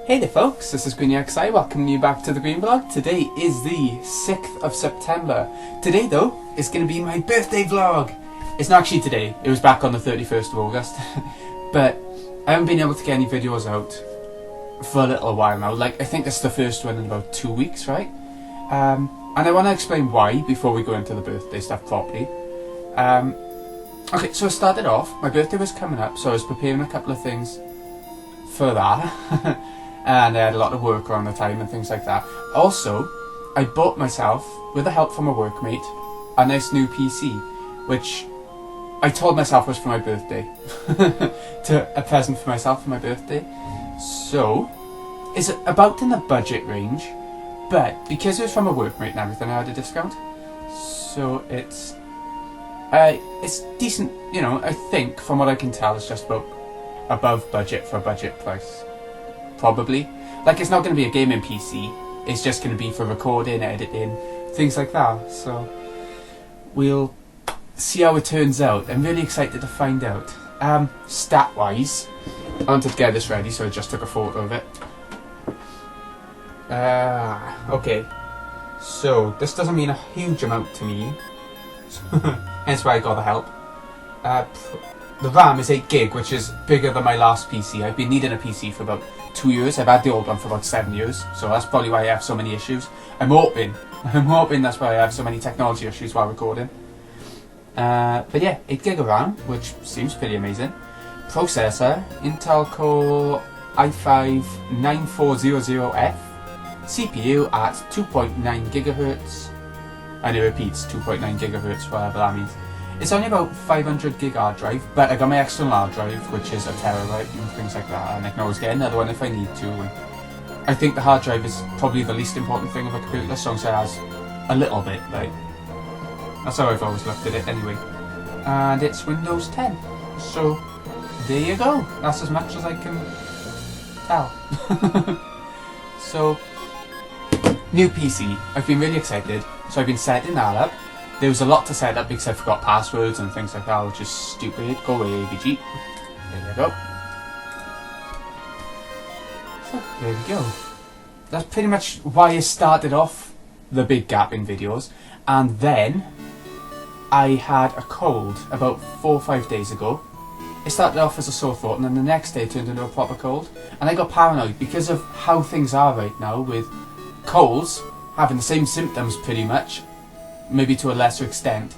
Hey there folks, this is GreenXI, welcoming you back to the Green Vlog. Today is the 6th of September. Today though, is going to be my birthday vlog. It's not actually today, it was back on the 31st of August. But I haven't been able to get any videos out for a little while now. Like, I think this is the first one in about 2 weeks, right? And I want to explain why before we go into the birthday stuff properly. Okay, so I started off, my birthday was coming up, so I was preparing a couple of things for that. And I had a lot of work around the time and things like that. Also, I bought myself, with the help from a workmate, a nice new PC, which I told myself was for my birthday. A present for myself for my birthday. So, it's about in the budget range, but because it was from a workmate and everything, I had a discount. So it's decent, you know, I think, from what I can tell, it's just about above budget for a budget price. Probably. Like, it's not going to be a gaming PC, it's just going to be for recording, editing, things like that. So we'll see how it turns out. I'm really excited to find out. Stat wise, I wanted to get this ready, so I just took a photo of it. Okay, so this doesn't mean a huge amount to me, hence why I got the help. The RAM is 8GB, which is bigger than my last PC. I've been needing a PC for about 2 years. I've had the old one for about 7 years, so that's probably why I have so many issues. I'm hoping that's why I have so many technology issues while recording. But yeah, 8GB of RAM, which seems pretty amazing. Processor, Intel Core i5-9400F. CPU at 2.9 GHz. And it repeats 2.9 GHz, whatever that means. It's only about 500GB hard drive, but I got my external hard drive, which is a terabyte and things like that, and I can always get another one if I need to. And I think the hard drive is probably the least important thing of a computer, as long as it has a little bit, like, that's how I've always looked at it anyway. And it's Windows 10, so there you go, that's as much as I can tell. So, new PC, I've been really excited, so I've been setting that up. There was a lot to set up because I forgot passwords and things like that, which is stupid. Go away, AVG. There you go. So, there we go. That's pretty much why I started off the big gap in videos. And then, I had a cold about 4 or 5 days ago. It started off as a sore throat, and then the next day it turned into a proper cold. And I got paranoid because of how things are right now with colds having the same symptoms pretty much, maybe to a lesser extent,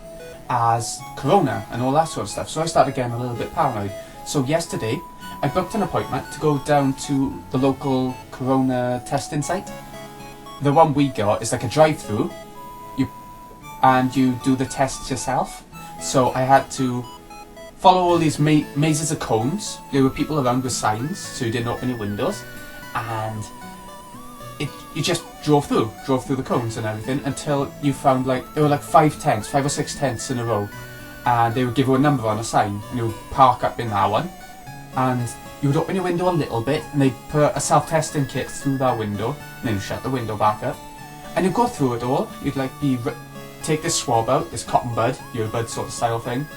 as corona and all that sort of stuff. So I started getting a little bit paranoid. So yesterday, I booked an appointment to go down to the local corona testing site. The one we got is like a drive-through, and you do the tests yourself. So I had to follow all these mazes of cones. There were people around with signs, so you didn't open your windows, and you just drove through the cones and everything until you found, like, there were like 5 or 6 tents in a row, and they would give you a number on a sign, and you would park up in that one, and you would open your window a little bit, and they'd put a self-testing kit through that window, and then you shut the window back up, and you'd go through it all. You'd like take this swab out, this cotton bud, earbud sort of style thing,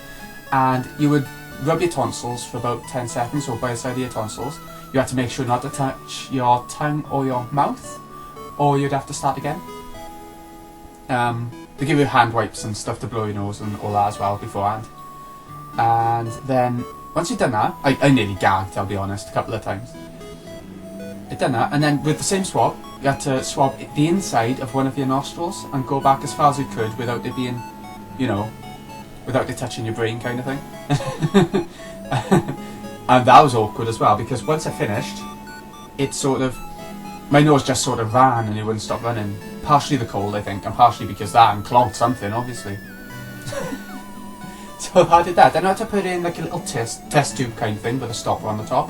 and you would rub your tonsils for about 10 seconds, or by the side of your tonsils. You had to make sure not to touch your tongue or your mouth, or you'd have to start again. They give you hand wipes and stuff to blow your nose and all that as well beforehand. And then, once you've done that, I nearly gagged, I'll be honest, a couple of times. I'd done that, and then with the same swab, you had to swab the inside of one of your nostrils and go back as far as you could without it being, you know, without it touching your brain kind of thing. And that was awkward as well, because once I finished, it sort of, my nose just sort of ran and it wouldn't stop running. Partially the cold, I think, and partially because that and clogged something, obviously. So I did that. Then I had to put in like a little test tube kind of thing with a stopper on the top,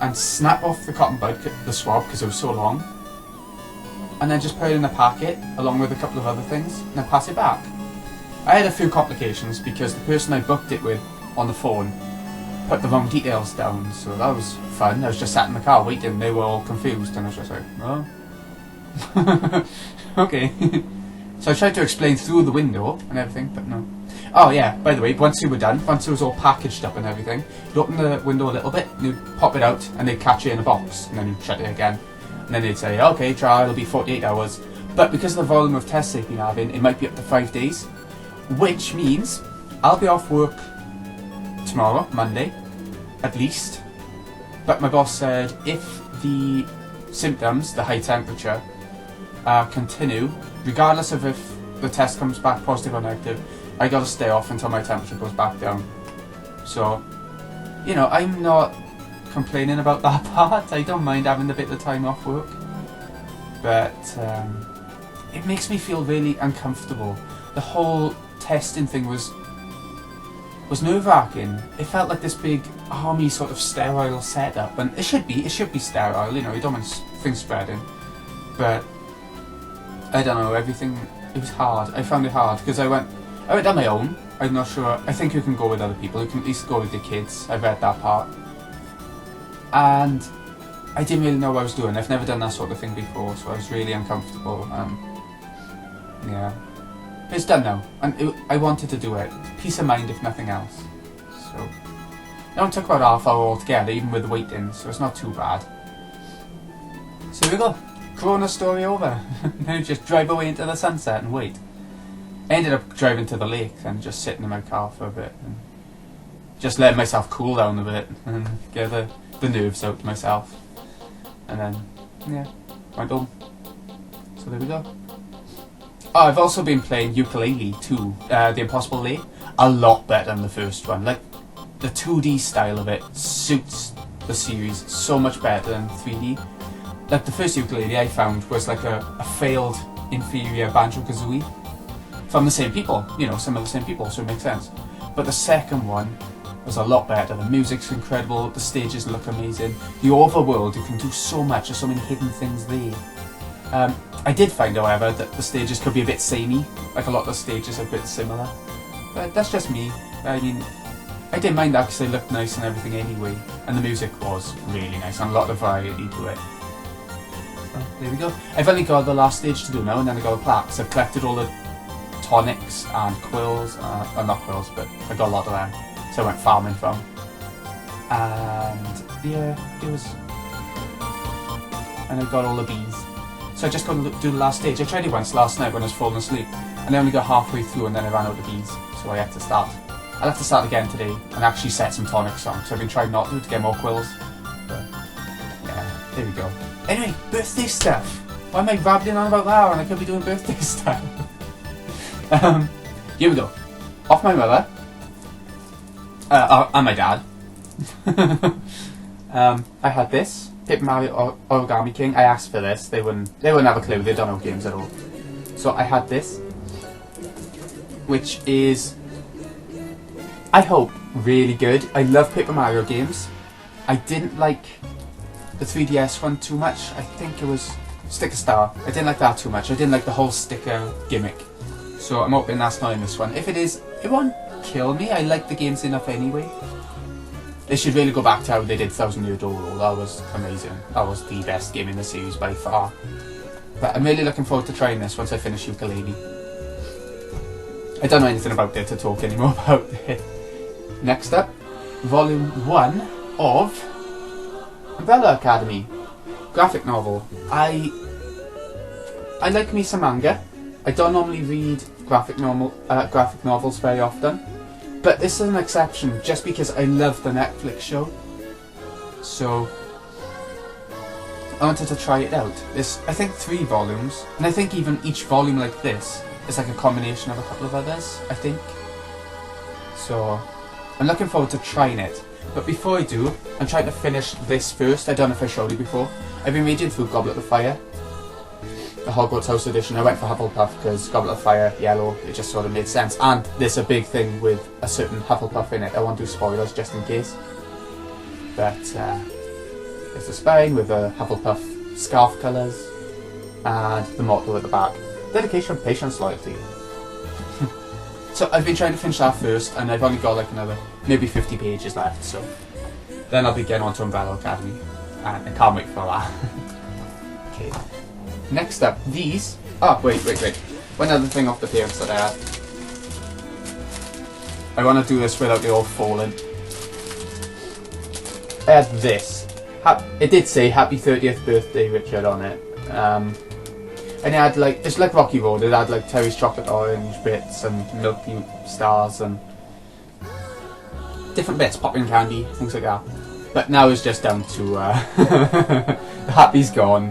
and snap off the cotton bud, the swab, because it was so long, and then just put it in a packet along with a couple of other things, and then pass it back. I had a few complications because the person I booked it with on the phone put the wrong details down, so that was fun. I was just sat in the car waiting, and they were all confused, and I was just like, oh. Okay. So I tried to explain through the window and everything, but no. Oh yeah, by the way, once you were done, once it was all packaged up and everything, you'd open the window a little bit, and you'd pop it out, and they'd catch it in a box, and then you'd shut it again. And then they'd say, okay, try, it'll be 48 hours. But because of the volume of tests they've been having, it might be up to 5 days. Which means, I'll be off work tomorrow, Monday, at least. But my boss said, if the symptoms, the high temperature, continue, regardless of if the test comes back positive or negative, I gotta stay off until my temperature goes back down. So, you know, I'm not complaining about that part. I don't mind having a bit of time off work. But it makes me feel really uncomfortable. The whole testing thing was nerve-wracking. It felt like this big army sort of sterile setup, and it should be sterile, you know, you don't want things spreading. But I don't know, everything, it was hard. I found it hard because I went on my own. I'm not sure. I think you can go with other people. You can at least go with your kids. I've read that part. And I didn't really know what I was doing. I've never done that sort of thing before, so I was really uncomfortable. Yeah. It's done now. And I wanted to do it. Peace of mind, if nothing else. So, it only took about half hour altogether, even with the waiting, so it's not too bad. So here we go. Corona story over. Now just drive away into the sunset and wait. I ended up driving to the lake and just sitting in my car for a bit and just letting myself cool down a bit and get the nerves out myself. And then, yeah, went home. So there we go. Oh, I've also been playing Yooka-Laylee too, The Impossible Lair. A lot better than the first one. Like, the 2D style of it suits the series so much better than 3D. Like, the first Yooka-Laylee I found was like a failed inferior Banjo-Kazooie. From the same people, you know, some of the same people, so it makes sense. But the second one was a lot better. The music's incredible, the stages look amazing. The overworld, you can do so much, there's so many hidden things there. I did find, however, that the stages could be a bit samey, like a lot of the stages are a bit similar. But that's just me. I mean, I didn't mind that because they looked nice and everything anyway. And the music was really nice, and a lot of variety to it. So, there we go. I've only got the last stage to do now, and then I got the plaques. I've collected all the tonics and quills, well, not quills, but I got a lot of them, so I went farming from. And yeah, it was, and I got all the bees. So I just got to do the last stage. I tried it once last night when I was falling asleep, and I only got halfway through and then I ran out of bees, so I had to start. I'll have to start again today and actually set some tonics on, so I've been trying not to get more quills. But yeah, there we go. Anyway, birthday stuff. Why am I babbling on about that when I could be doing birthday stuff? Here we go. Off my mother. And my dad. I had this. Paper Mario Origami King. I asked for this. They wouldn't have a clue. They don't know games at all. So I had this. Which is, I hope, really good. I love Paper Mario games. I didn't like the 3DS one too much. I think it was Sticker Star. I didn't like that too much. I didn't like the whole sticker gimmick. So I'm hoping that's not in this one. If it is, it won't kill me. I like the games enough anyway. They should really go back to how they did Thousand Year Door Rule. That was amazing. That was the best game in the series by far. But I'm really looking forward to trying this once I finish Yooka-Laylee. I don't know anything about it to talk anymore about it. Next up, Volume 1 of Umbrella Academy. Graphic novel. I like me some manga. I don't normally read graphic novels very often, but this is an exception just because I love the Netflix show. So I wanted to try it out. There's, I think, 3 volumes, and I think even each volume like this is like a combination of a couple of others, I think. So I'm looking forward to trying it. But before I do, I'm trying to finish this first. I don't know if I showed you before. I've been reading through Goblet of Fire, the Hogwarts House edition. I went for Hufflepuff because Goblet of Fire, yellow, it just sort of made sense. And there's a big thing with a certain Hufflepuff in it. I won't do spoilers just in case. But there's a spine with a Hufflepuff scarf colours and the motto at the back. Dedication, patience, loyalty. So I've been trying to finish that first, and I've only got like another maybe 50 pages left, so then I'll be getting on to Umbrella Academy, and I can't wait for that. Okay. Next up, these. Oh, wait. One other thing off the parents that I I want to do this without it all falling. I had this. It did say happy 30th birthday Richard on it. And it had like, it's like Rocky Road, it had like Terry's chocolate orange bits and milky stars and different bits, popping candy, things like that. But now it's just down to the happy's gone,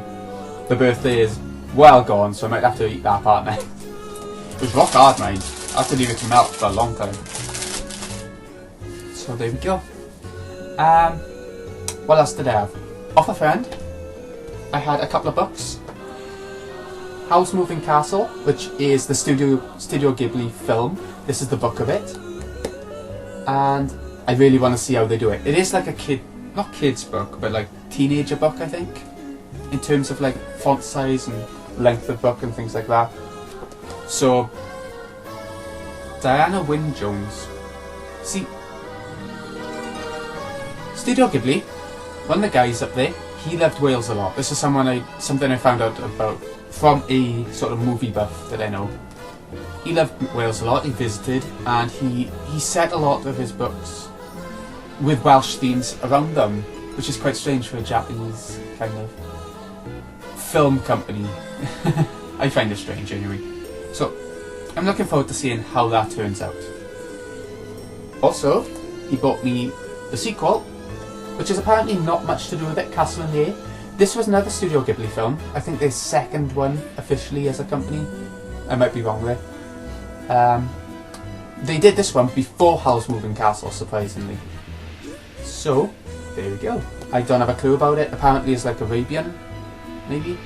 the birthday is well gone, so I might have to eat that part next. It was rock hard, mind. I have to leave it to melt for a long time. So there we go. What else did I have? Off a friend, I had a couple of books. Howl's Moving Castle, which is the Studio Ghibli film. This is the book of it. And I really want to see how they do it. It is like a not kids book, but like teenager book, I think. In terms of like font size and length of book and things like that. So, Diana Wynne Jones. See, Studio Ghibli, one of the guys up there, he loved Wales a lot. This is something I found out about from a sort of movie buff that I know. He loved Wales a lot, he visited, and he set a lot of his books with Welsh themes around them, which is quite strange for a Japanese kind of film company. I find it strange anyway. So, I'm looking forward to seeing how that turns out. Also, he bought me the sequel, which is apparently not much to do with it, Castle in the Air. This was another Studio Ghibli film. I think their second one officially as a company. I might be wrong there. They did this one before Howl's Moving Castle, surprisingly. So, there we go. I don't have a clue about it. Apparently it's like Arabian, maybe?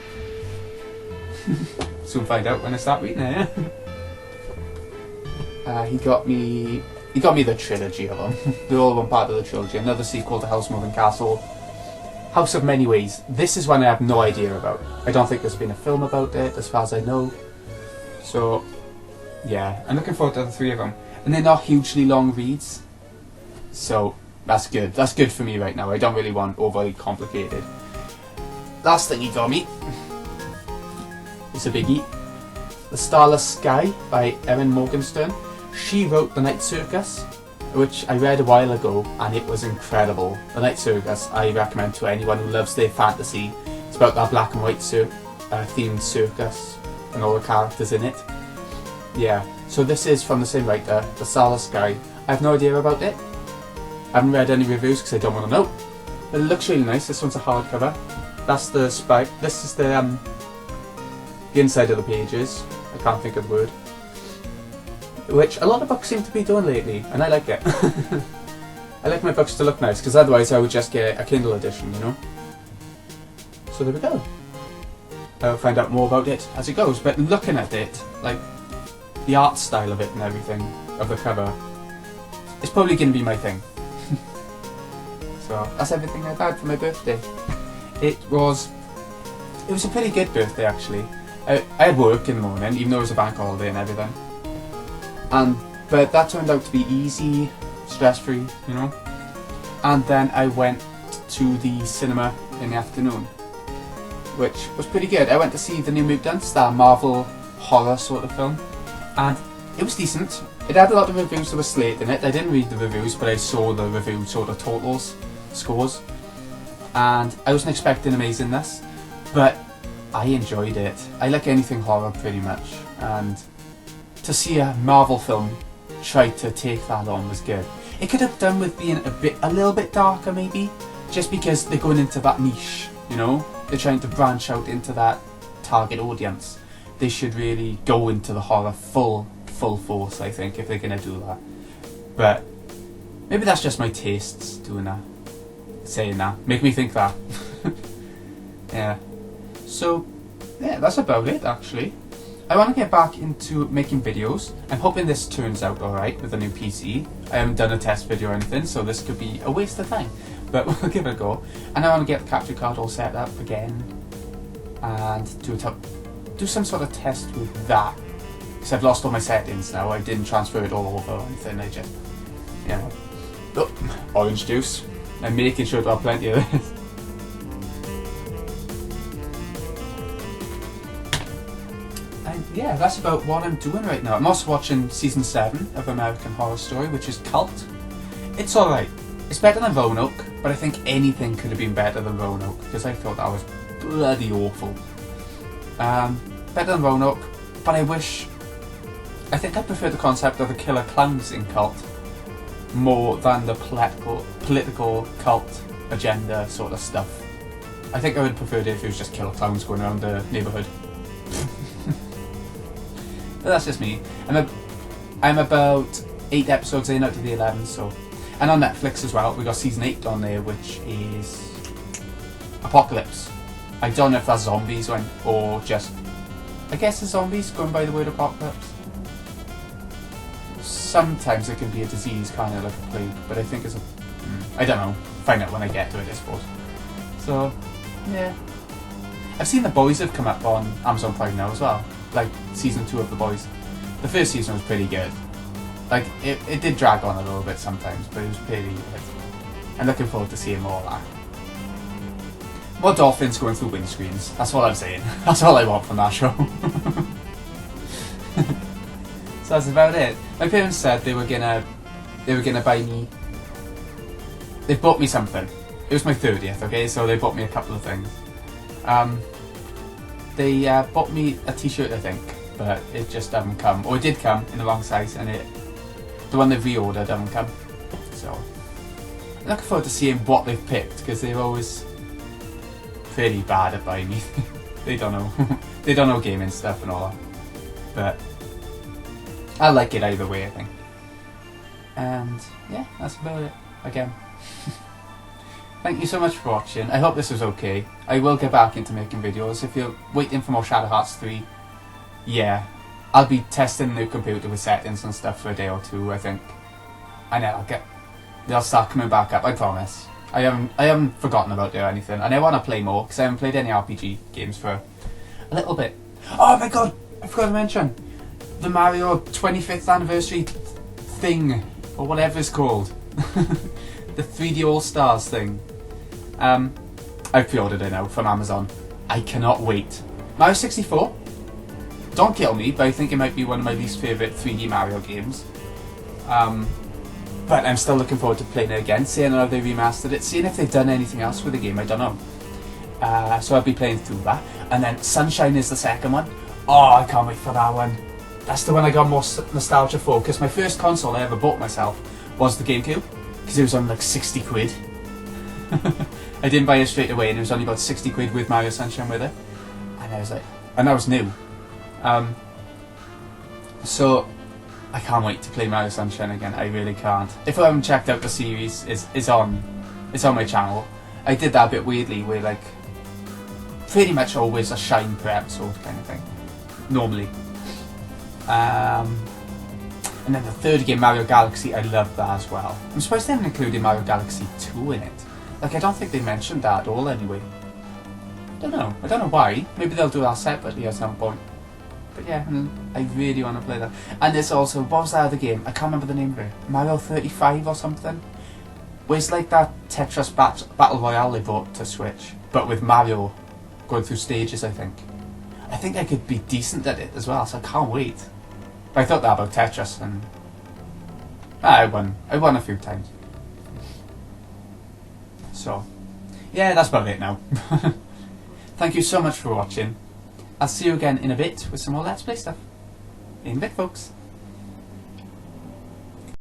Soon find out when I start reading it. He got me the trilogy of them. They're all one part of the trilogy. Another sequel to Howl's Moving Castle. House of Many Ways. This is one I have no idea about. I don't think there's been a film about it, as far as I know. So, yeah, I'm looking forward to the three of them. And they're not hugely long reads. So, that's good. That's good for me right now. I don't really want overly complicated. Last thing he got me. It's a biggie. The Starless Sky by Erin Morgenstern. She wrote The Night Circus, which I read a while ago, and it was incredible. The Night Circus, I recommend to anyone who loves their fantasy. It's about that black and white themed circus and all the characters in it. Yeah, so this is from the same writer, The Starless Sky. I have no idea about it. I haven't read any reviews because I don't want to know. But it looks really nice. This one's a hardcover. That's the spike. This is the inside of the pages. I can't think of the word. Which a lot of books seem to be doing lately, and I like it. I like my books to look nice, because otherwise I would just get a Kindle edition, you know? So there we go. I'll find out more about it as it goes, but looking at it, like, the art style of it and everything, of the cover, it's probably going to be my thing. So, that's everything I've had for my birthday. It was a pretty good birthday, actually. I had work in the morning, even though it was a bank holiday and everything. But that turned out to be easy, stress-free, you know. And then I went to the cinema in the afternoon, which was pretty good. I went to see The New Mutants, that Marvel horror sort of film, and it was decent. It had a lot of reviews that were slated in it. I didn't read the reviews, but I saw the review sort of totals, scores, and I wasn't expecting amazingness, but I enjoyed it. I like anything horror pretty much, and to see a Marvel film try to take that on was good. It could have done with being a little bit darker maybe, just because they're going into that niche, you know? They're trying to branch out into that target audience. They should really go into the horror full force, I think, if they're gonna do that. But maybe that's just my tastes doing that, saying that. Make me think that. Yeah. So, yeah, that's about it actually. I want to get back into making videos. I'm hoping this turns out alright with the new PC. I haven't done a test video or anything, so this could be a waste of time. But we'll give it a go. And I want to get the capture card all set up again. And do some sort of test with that. Because I've lost all my settings now. I didn't transfer it all over or anything. I just, you know. Oh, orange juice. I'm making sure to have plenty of this. And yeah, that's about what I'm doing right now. I'm also watching season 7 of American Horror Story, which is Cult. It's alright. It's better than Roanoke, but I think anything could have been better than Roanoke, because I thought that was bloody awful. Better than Roanoke, but I think I prefer the concept of the killer clowns in Cult more than the political cult agenda sort of stuff. I think I would have preferred it if it was just killer clowns going around the neighbourhood. But that's just me. I'm about 8 episodes in out of the 11, so. And on Netflix as well, we got season 8 on there, which is Apocalypse. I don't know if that's zombies or just, I guess it's zombies going by the word apocalypse. Sometimes it can be a disease, kind of like a plague, but I think it's a, I don't know. Find out when I get to it, I suppose. So, yeah. I've seen The Boys have come up on Amazon Prime now as well. Like, season 2 of The Boys. The first season was pretty good. Like, it did drag on a little bit sometimes, but it was pretty good. I'm looking forward to seeing more of that. More dolphins going through windscreens. That's all I'm saying. That's all I want from that show. So that's about it. My parents said they were gonna buy me. They bought me something. It was my 30th, okay? So they bought me a couple of things. They bought me a t-shirt, I think, but it just hasn't come. Or it did come in the wrong size, and the one they've reordered hasn't come. So I'm looking forward to seeing what they've picked, because they're always pretty bad at buying me. They don't know. They don't know gaming stuff and all that. But I like it either way, I think. And yeah, that's about it. Again. Thank you so much for watching. I hope this was okay. I will get back into making videos. If you're waiting for more Shadow Hearts 3, yeah, I'll be testing the new computer with settings and stuff for a day or two, I think. And then they'll start coming back up, I promise. I haven't forgotten about it or anything. And I want to play more, because I haven't played any RPG games for a little bit. Oh my god, I forgot to mention the Mario 25th anniversary thing, or whatever it's called. The 3D All-Stars thing. I've pre-ordered it now from Amazon. I cannot wait. Mario 64? Don't kill me, but I think it might be one of my least favourite 3D Mario games. But I'm still looking forward to playing it again, seeing how they remastered it, seeing if they've done anything else with the game, I don't know. So I'll be playing through that. And then Sunshine is the second one. Oh, I can't wait for that one. That's the one I got more nostalgia for, because my first console I ever bought myself was the GameCube, because it was on like 60 quid. I didn't buy it straight away, and it was only about 60 quid with Mario Sunshine with it. And I was like, and that was new. So I can't wait to play Mario Sunshine again. I really can't. If you haven't checked out the series, it's on my channel. I did that a bit weirdly, where like pretty much always a shine per episode kind of thing, normally. And then the third game, Mario Galaxy, I love that as well. I'm surprised they haven't included Mario Galaxy 2 in it. Like, I don't think they mentioned that at all anyway. I don't know why. Maybe they'll do that separately at some point. But yeah, I really want to play that. And there's also, what was that other game? I can't remember the name of it. Mario 35 or something? Where it's like that Tetris Battle Royale they brought to Switch, but with Mario going through stages, I think. I think I could be decent at it as well, so I can't wait. But I thought that about Tetris, and I won a few times. So, yeah, that's about it now. Thank you so much for watching. I'll see you again in a bit with some more Let's Play stuff. In a bit, folks.